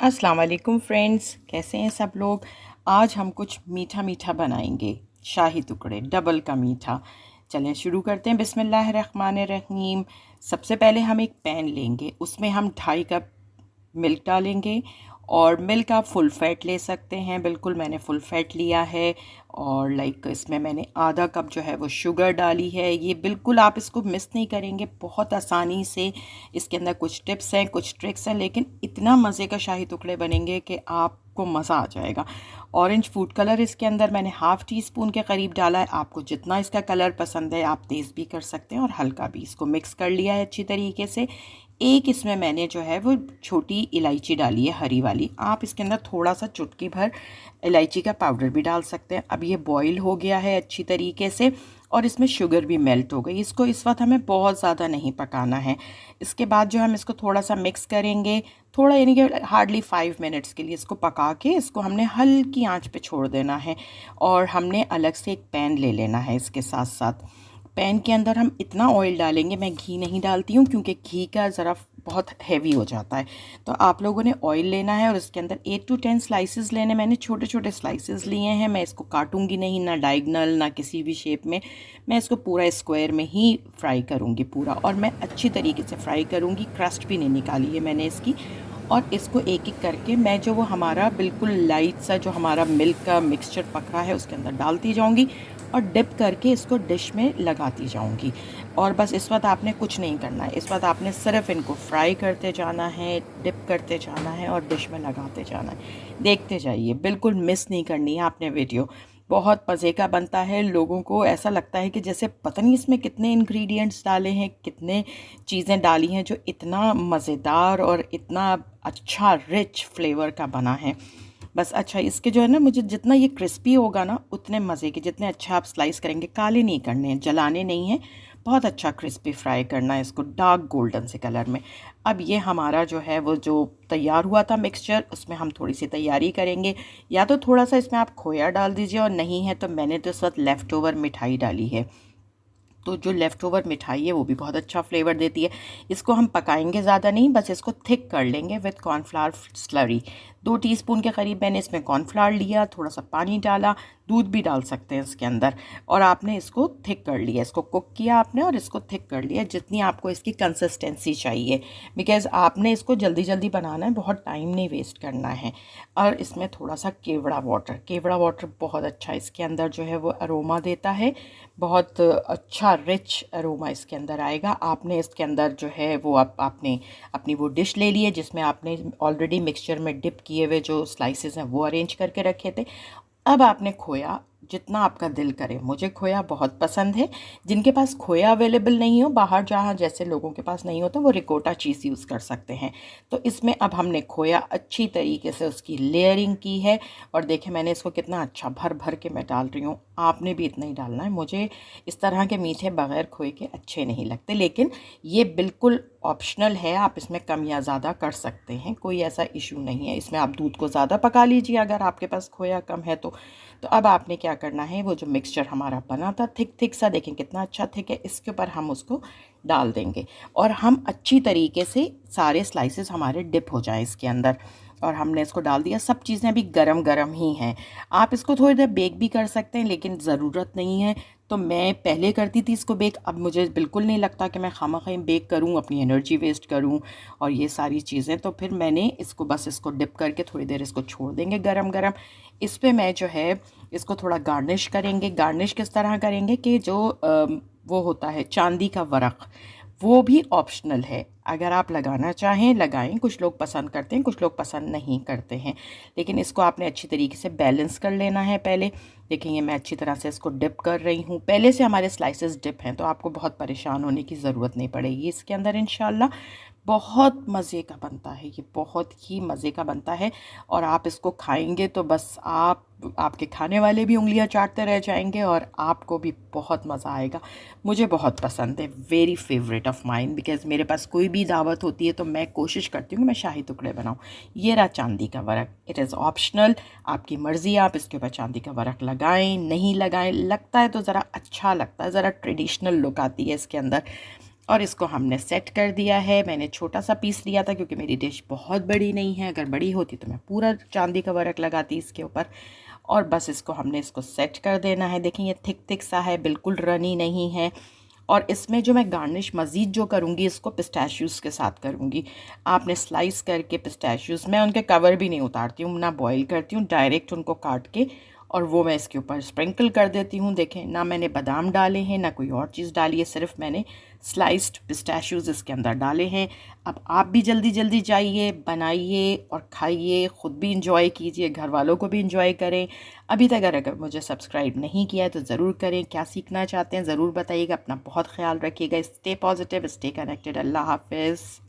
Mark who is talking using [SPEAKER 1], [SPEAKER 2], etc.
[SPEAKER 1] अस्सलाम वालेकुम फ्रेंड्स, कैसे हैं सब लोग। आज हम कुछ मीठा मीठा बनाएंगे, शाही टुकड़े डबल का मीठा। चलें शुरू करते हैं। बिस्मिल्लाहिर्रहमानिर्रहीम। सबसे पहले हम एक पैन लेंगे, उसमें हम 2.5 कप मिल्क डालेंगे। और मिल्क आप फुल फैट ले सकते हैं, बिल्कुल मैंने फुल फैट लिया है। और इसमें मैंने आधा कप जो है वो शुगर डाली है। ये बिल्कुल आप इसको मिस नहीं करेंगे, बहुत आसानी से। इसके अंदर कुछ टिप्स हैं, कुछ ट्रिक्स हैं, लेकिन इतना मज़े का शाही टुकड़े बनेंगे कि आपको मज़ा आ जाएगा। ऑरेंज फूड कलर इसके अंदर मैंने ½ टीस्पून के करीब डाला है। आपको जितना इसका कलर पसंद है आप तेज़ भी कर सकते हैं और हल्का भी। इसको मिक्स कर लिया है अच्छी तरीके से। एक इसमें मैंने जो है वो छोटी इलायची डाली है, हरी वाली। आप इसके अंदर थोड़ा सा चुटकी भर इलायची का पाउडर भी डाल सकते हैं। अब ये बॉईल हो गया है अच्छी तरीके से और इसमें शुगर भी मेल्ट हो गई। इसको इस वक्त हमें बहुत ज़्यादा नहीं पकाना है। इसके बाद जो हम इसको थोड़ा सा मिक्स करेंगे, थोड़ा यानी कि हार्डली 5 मिनट्स के लिए इसको पका के इसको हमने हल्की आंच पे छोड़ देना है। और हमने अलग से एक पैन ले लेना है। इसके साथ साथ पैन के अंदर हम इतना ऑयल डालेंगे, मैं घी नहीं डालती हूँ क्योंकि घी का ज़रा बहुत हैवी हो जाता है। तो आप लोगों ने ऑयल लेना है और इसके अंदर 8 to 10 स्लाइसेस लेने। मैंने छोटे छोटे स्लाइसेस लिए हैं। मैं इसको काटूंगी नहीं, ना डायगनल ना किसी भी शेप में। मैं इसको पूरा स्क्वायर में ही फ्राई करूँगी पूरा, और मैं अच्छी तरीके से फ्राई करूँगी। क्रस्ट भी नहीं निकाली है मैंने इसकी। और इसको एक एक करके मैं जो वो हमारा बिल्कुल लाइट सा जो हमारा मिल्क का मिक्सचर पक रहा है उसके अंदर डालती जाऊंगी और डिप करके इसको डिश में लगाती जाऊंगी। और बस इस वक्त आपने कुछ नहीं करना है, इस वक्त आपने सिर्फ इनको फ्राई करते जाना है, डिप करते जाना है और डिश में लगाते जाना है। देखते जाइए, बिल्कुल मिस नहीं करनी है आपने वीडियो। बहुत मज़े का बनता है। लोगों को ऐसा लगता है कि जैसे पता नहीं इसमें कितने इंग्रेडिएंट्स डाले हैं, कितने चीज़ें डाली हैं, जो इतना मज़ेदार और इतना अच्छा रिच फ्लेवर का बना है। बस अच्छा, इसके जो है ना, मुझे जितना ये क्रिस्पी होगा ना उतने मज़े के, जितने अच्छा आप स्लाइस करेंगे। काले नहीं करने हैं, जलाने नहीं हैं, बहुत अच्छा क्रिस्पी फ्राई करना है इसको, डार्क गोल्डन से कलर में। अब ये हमारा जो है वो जो तैयार हुआ था मिक्सचर, उसमें हम थोड़ी सी तैयारी करेंगे। या तो थोड़ा सा इसमें आप खोया डाल दीजिए, और नहीं है तो मैंने तो इस वक्त लेफ़्ट ओवर मिठाई डाली है। तो जो लेफ़्ट ओवर मिठाई है वो भी बहुत अच्छा फ्लेवर देती है। इसको हम पकाएंगे ज़्यादा नहीं, बस इसको थिक कर लेंगे विथ कॉर्नफ्लावर स्लरी। 2 टीस्पून के करीब मैंने इसमें कॉर्नफ्लावर लिया, थोड़ा सा पानी डाला, दूध भी डाल सकते हैं इसके अंदर। और आपने इसको थिक कर लिया, इसको कुक किया आपने और इसको थिक कर लिया जितनी आपको इसकी कंसिस्टेंसी चाहिए। बिकॉज़ आपने इसको जल्दी जल्दी बनाना है, बहुत टाइम नहीं वेस्ट करना है। और इसमें थोड़ा सा केवड़ा वाटर बहुत अच्छा इसके अंदर जो है वो अरोमा देता है। बहुत अच्छा रिच अरोमा इसके अंदर आएगा। आपने इसके अंदर जो है वो आपने अपनी वो डिश ले ली है जिसमें आपने ऑलरेडी मिक्सचर में डिप किए हुए जो स्लाइसेस हैं वो अरेंज करके रखे थे। अब आपने खोया जितना आपका दिल करे, मुझे खोया बहुत पसंद है। जिनके पास खोया अवेलेबल नहीं हो बाहर, जहाँ जैसे लोगों के पास नहीं होता, वो रिकोटा चीज़ यूज़ कर सकते हैं। तो इसमें अब हमने खोया अच्छी तरीके से उसकी लेयरिंग की है। और देखें मैंने इसको कितना अच्छा भर भर के मैं डाल रही हूँ। आपने भी इतना ही डालना है। मुझे इस तरह के मीठे बग़ैर खोए के अच्छे नहीं लगते, लेकिन ये बिल्कुल ऑप्शनल है। आप इसमें कम या ज़्यादा कर सकते हैं, कोई ऐसा इशू नहीं है। इसमें आप दूध को ज़्यादा पका लीजिए अगर आपके पास खोया कम है तो। अब आपने क्या करना है, वो जो मिक्सचर हमारा बना था थिक थिक सा, देखें कितना अच्छा थिक है, इसके ऊपर हम उसको डाल देंगे। और हम अच्छी तरीके से सारे स्लाइसेस हमारे डिप हो जाएं इसके अंदर। और हमने इसको डाल दिया। सब चीज़ें अभी गरम गरम ही हैं। आप इसको थोड़ी देर बेक भी कर सकते हैं, लेकिन ज़रूरत नहीं है। तो मैं पहले करती थी इसको बेक, अब मुझे बिल्कुल नहीं लगता कि मैं खामख़ा बेक करूं, अपनी एनर्जी वेस्ट करूं और ये सारी चीज़ें। तो फिर मैंने इसको बस इसको डिप करके थोड़ी देर इसको छोड़ देंगे गरम गरम। इस पे मैं जो है इसको थोड़ा गार्निश करेंगे। गार्निश किस तरह करेंगे कि जो वो होता है चांदी का वरक, वो भी ऑप्शनल है। अगर आप लगाना चाहें लगाएं, कुछ लोग पसंद करते हैं, कुछ लोग पसंद नहीं करते हैं। लेकिन इसको आपने अच्छी तरीके से बैलेंस कर लेना है पहले। देखेंगे मैं अच्छी तरह से इसको डिप कर रही हूँ। पहले से हमारे स्लाइसेस डिप हैं तो आपको बहुत परेशान होने की ज़रूरत नहीं पड़ेगी इसके अंदर इंशाल्लाह। बहुत मज़े का बनता है ये, बहुत ही मज़े का बनता है। और आप इसको खाएंगे तो बस आपके खाने वाले भी उंगलियां चाटते रह जाएंगे और आपको भी बहुत मज़ा आएगा। मुझे बहुत पसंद है, very favourite of mine. Because मेरे पास कोई भी दावत होती है तो मैं कोशिश करती हूँ कि मैं शाही टुकड़े बनाऊँ। ये रहा चांदी का वरक, इट इज़ ऑप्शनल, आपकी मर्ज़ी। आप इसके ऊपर चांदी का वरक लगाएं नहीं लगाएं, लगता है तो ज़रा अच्छा लगता है, ज़रा ट्रेडिशनल लुक आती है इसके अंदर। और इसको हमने सेट कर दिया है। मैंने छोटा सा पीस लिया था क्योंकि मेरी डिश बहुत बड़ी नहीं है, अगर बड़ी होती तो मैं पूरा चांदी का वर्क लगाती इसके ऊपर। और बस इसको सेट कर देना है। देखें ये थिक थिक सा है, बिल्कुल रनी नहीं है। और इसमें जो मैं गार्निश मज़ीद जो करूँगी इसको पिस्ताशियोज़ के साथ करूँगी। आपने स्लाइस करके पिस्ताशियोज़, मैं उनके कवर भी नहीं उतारती हूँ, ना बॉईल करती हूँ, डायरेक्ट उनको काट के और वो मैं इसके ऊपर स्प्रिंकल कर देती हूँ। देखें ना मैंने बादाम डाले हैं ना कोई और चीज़ डाली है, सिर्फ मैंने स्लाइस्ड पिस्ताशियोज़ इसके अंदर डाले हैं। अब आप भी जल्दी जल्दी जाइए, बनाइए और खाइए, ख़ुद भी इंजॉय कीजिए, घर वालों को भी इंजॉय करें। अभी तक अगर मुझे सब्सक्राइब नहीं किया है तो ज़रूर करें। क्या सीखना चाहते हैं ज़रूर बताइएगा। अपना बहुत ख्याल रखिएगा। Stay positive, stay connected. Allah हाफिज़।